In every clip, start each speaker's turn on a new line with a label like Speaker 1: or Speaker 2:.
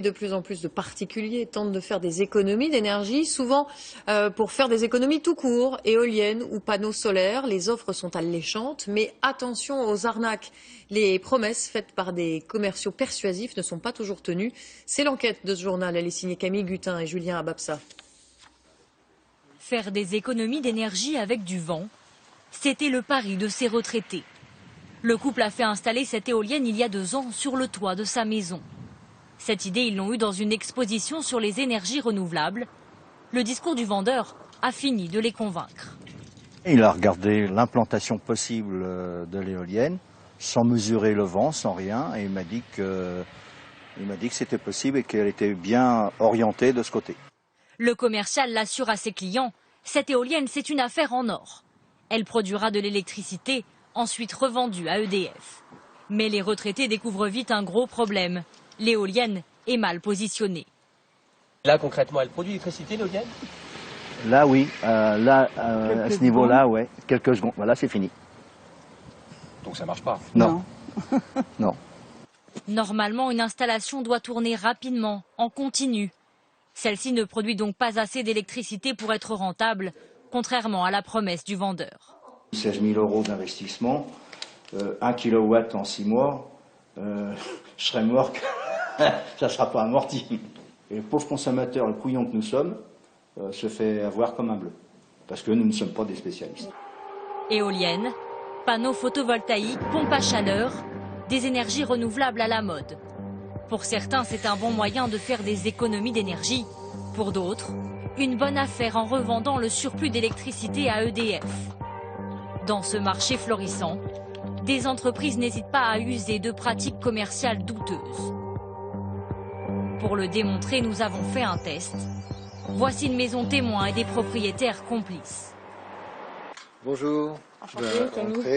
Speaker 1: De plus en plus de particuliers tentent de faire des économies d'énergie, souvent pour faire des économies tout court, éoliennes ou panneaux solaires. Les offres sont alléchantes, mais attention aux arnaques. Les promesses faites par des commerciaux persuasifs ne sont pas toujours tenues. C'est l'enquête de ce journal. Elle est signée Camille Gutin et Julien Ababsa.
Speaker 2: Faire des économies d'énergie avec du vent, c'était le pari de ces retraités. Le couple a fait installer cette éolienne il y a 2 ans sur le toit de sa maison. Cette idée, ils l'ont eue dans une exposition sur les énergies renouvelables. Le discours du vendeur a fini de les convaincre.
Speaker 3: Il a regardé l'implantation possible de l'éolienne, sans mesurer le vent, sans rien, et il m'a dit que c'était possible et qu'elle était bien orientée de ce côté.
Speaker 2: Le commercial l'assure à ses clients, cette éolienne, c'est une affaire en or. Elle produira de l'électricité, ensuite revendue à EDF. Mais les retraités découvrent vite un gros problème. L'éolienne est mal positionnée.
Speaker 4: Là, concrètement, elle produit l'électricité, l'éolienne?
Speaker 3: Là, oui. À ce niveau-là, ouais. Quelques secondes. Voilà, c'est fini.
Speaker 4: Donc ça marche pas?
Speaker 3: Non. Non.
Speaker 2: Normalement, une installation doit tourner rapidement, en continu. Celle-ci ne produit donc pas assez d'électricité pour être rentable, contrairement à la promesse du vendeur.
Speaker 3: 16 000 € d'investissement, 1 kW en 6 mois, je serais mort, ça ne sera pas amorti. Et le pauvre consommateur, le couillon que nous sommes, se fait avoir comme un bleu, parce que nous ne sommes pas des spécialistes.
Speaker 2: Éoliennes, panneaux photovoltaïques, pompes à chaleur, des énergies renouvelables à la mode. Pour certains, c'est un bon moyen de faire des économies d'énergie. Pour d'autres, une bonne affaire en revendant le surplus d'électricité à EDF. Dans ce marché florissant, des entreprises n'hésitent pas à user de pratiques commerciales douteuses. Pour le démontrer, nous avons fait un test. Voici une maison témoin et des propriétaires complices.
Speaker 5: Bonjour.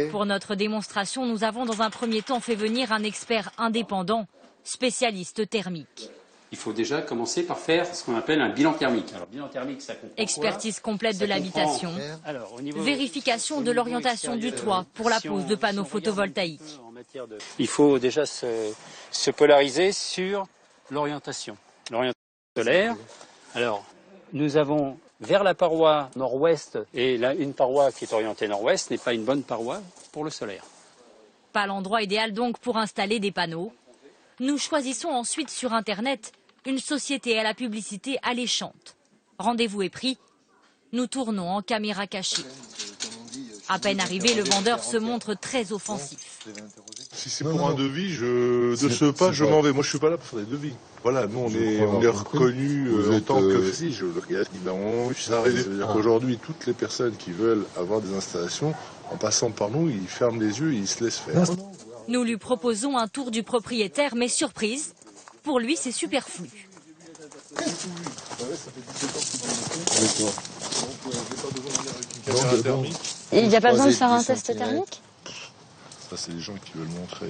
Speaker 2: Pour notre démonstration, nous avons dans un premier temps fait venir un expert indépendant, spécialiste thermique.
Speaker 6: Il faut déjà commencer par faire ce qu'on appelle un bilan thermique. Alors, bilan thermique, ça comprend
Speaker 2: expertise complète de l'habitation, vérification de l'orientation du toit pour la pose de panneaux photovoltaïques.
Speaker 6: Il faut déjà se polariser sur l'orientation solaire. Alors, nous avons vers la paroi nord-ouest, et là, une paroi qui est orientée nord-ouest n'est pas une bonne paroi pour le solaire.
Speaker 2: Pas l'endroit idéal donc pour installer des panneaux. Nous choisissons ensuite sur Internet une société à la publicité alléchante. Rendez-vous est pris. Nous tournons en caméra cachée. À peine arrivé, le vendeur se montre très offensif.
Speaker 7: Si c'est pour un devis, de ce pas, je m'en vais. Moi, je suis pas là pour faire des devis. Voilà, nous, on est reconnus en tant que... Si, je le regarde. Ça veut dire qu'aujourd'hui, toutes les personnes qui veulent avoir des installations, en passant par nous, ils ferment les yeux et ils se laissent faire.
Speaker 2: Nous lui proposons un tour du propriétaire, mais surprise, pour lui c'est superflu.
Speaker 8: Il n'y a pas besoin de faire un test thermique?
Speaker 7: Ça, c'est des gens qui veulent montrer,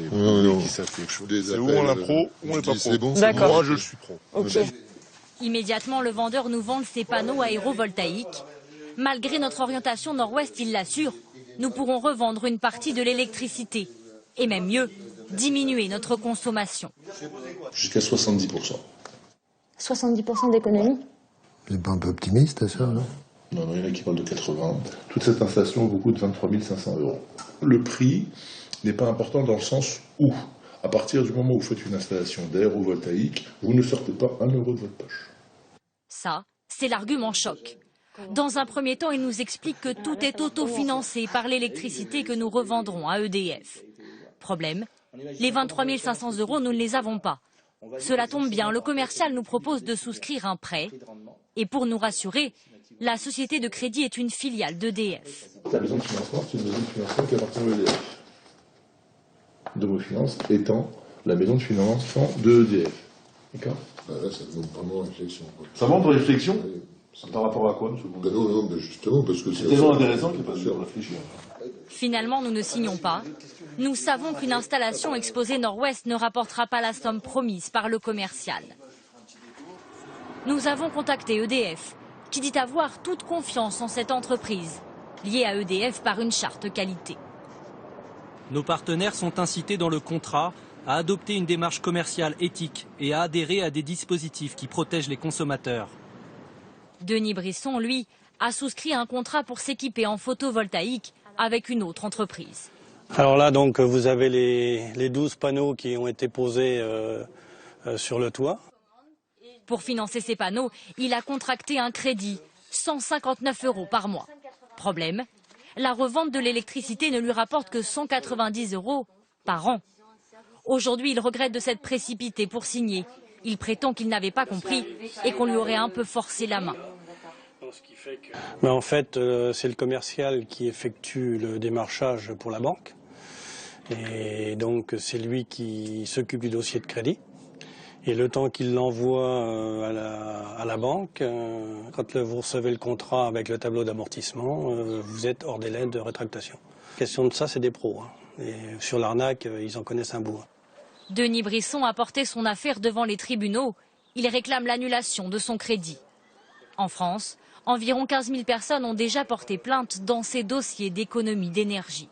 Speaker 7: qui savent quelque chose. C'est où on est pro, ou on n'est pas pro.
Speaker 8: D'accord.
Speaker 7: Moi, je suis pro.
Speaker 8: Okay.
Speaker 2: Immédiatement, le vendeur nous vend ses panneaux aérovoltaïques. Malgré notre orientation nord-ouest, il l'assure, nous pourrons revendre une partie de l'électricité. Et même mieux, diminuer notre consommation.
Speaker 7: Jusqu'à 70%.
Speaker 8: 70% d'économie?
Speaker 5: C'est pas un peu optimiste, ça, non?
Speaker 7: Non, il y en a qui parlent de 80. Toute cette installation vous coûte 23 500 €. Le prix n'est pas important dans le sens où, à partir du moment où vous faites une installation d'aérovoltaïque, vous ne sortez pas 1 € de votre poche.
Speaker 2: Ça, c'est l'argument choc. Dans un premier temps, il nous explique que tout est autofinancé par l'électricité que nous revendrons à EDF. Problème, les 23 500 €, nous ne les avons pas. Cela tombe bien, le commercial nous propose de souscrire un prêt. Et pour nous rassurer, la société de crédit est une filiale d'EDF.
Speaker 7: La maison de financement, c'est une maison de financement qui appartient à EDF. Domofinance étant la maison de financement de EDF. D'accord?
Speaker 5: Là, ça demande vraiment réflexion.
Speaker 7: Ça demande réflexion? Par rapport à quoi, monsieur?
Speaker 5: Non, mais justement, parce que
Speaker 7: c'est tellement intéressant qu'il n'y a pas besoin de réfléchir.
Speaker 2: Finalement, nous ne signons pas. Nous savons qu'une installation exposée nord-ouest ne rapportera pas la somme promise par le commercial. Nous avons contacté EDF, qui dit avoir toute confiance en cette entreprise, liée à EDF par une charte qualité.
Speaker 9: Nos partenaires sont incités dans le contrat à adopter une démarche commerciale éthique et à adhérer à des dispositifs qui protègent les consommateurs.
Speaker 2: Denis Brisson, lui, a souscrit un contrat pour s'équiper en photovoltaïque avec une autre entreprise.
Speaker 10: Alors là, donc, vous avez les 12 panneaux qui ont été posés sur le toit.
Speaker 2: Pour financer ces panneaux, il a contracté un crédit, 159 € par mois. Problème, la revente de l'électricité ne lui rapporte que 190 € par an. Aujourd'hui, il regrette de s'être précipité pour signer. Il prétend qu'il n'avait pas compris et qu'on lui aurait un peu forcé la main.
Speaker 10: Mais en fait, c'est le commercial qui effectue le démarchage pour la banque. Et donc, c'est lui qui s'occupe du dossier de crédit. Et le temps qu'il l'envoie à la banque, quand vous recevez le contrat avec le tableau d'amortissement, vous êtes hors délai de rétractation. Question de ça, c'est des pros. Et sur l'arnaque, ils en connaissent un bout.
Speaker 2: Denis Brisson a porté son affaire devant les tribunaux. Il réclame l'annulation de son crédit. En France, environ 15 000 personnes ont déjà porté plainte dans ces dossiers d'économie d'énergie.